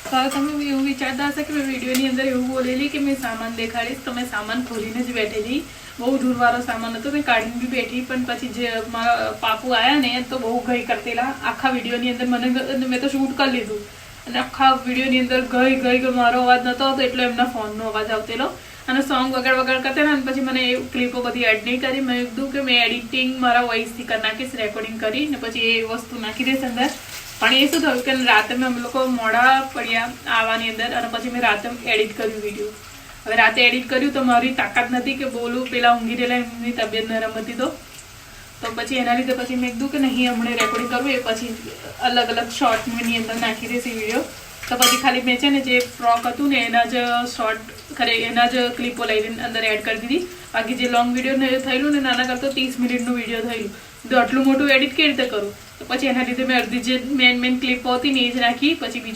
તો તમે એવું વિચારતા હશે કે મેં વિડીયોની અંદર એવું બોલેલી કે મેં સામાન દેખાડીશ, તો મેં સામાન ખોલીને જ બેઠેલી. બહુ દૂરવાળો સામાન હતો, મેં કાઢીને બી બેઠી. પણ પછી જે મારા પાપુ આવ્યા ને તો બહુ ગઈ કરતેલા. આખા વિડીયોની અંદર મેં તો શૂટ કરી લીધું અને આખા વિડીયોની અંદર ગઈ મારો અવાજ નતો આવતો, એટલે એમના ફોનનો અવાજ આવતેલો અને સોંગ વગાડ કરતા ને. પછી મને એ ક્લિપો બધી એડ નહીં કરી. મેં કીધું કે મેં એડિટિંગ મારા વોઇસથી કરી નાખીશ, રેકોર્ડિંગ કરી ને પછી એ વસ્તુ નાખી દઈશ અંદર. પણ એ શું થયું કે રાતે અમે લોકો મોડા પડ્યા આવવાની અંદર અને પછી મેં રાતે એડિટ કર્યું વિડીયો. હવે રાતે એડિટ કર્યું તો મારી તાકાત નથી કે બોલું, પેલા ઊંઘી રહેલા એમની તબિયત નરમ હતી તો પછી એના લીધે પછી મેં કીધું કે નહીં હમણાં રેકોર્ડિંગ કરવું, એ પછી અલગ શોર્ટની અંદર નાખી દઈશ એ વિડીયો. તો પછી ખાલી મેં છે ને જે ફ્રોક હતું ને એના જ શોર્ટ એના જ ક્લિપો લઈને અંદર એડ કરી દીધી. બાકી જે લોંગ વિડીયો થયેલું ને નાના કરતો 30 મિનિટનું વિડીયો થયેલું, તો આટલું મોટું એડિટ કેવી રીતે કરું? તો પછી એના લીધે મેં અડધી જે મેન ક્લિપો હતી ને એ જ નાખી. પછી બીજો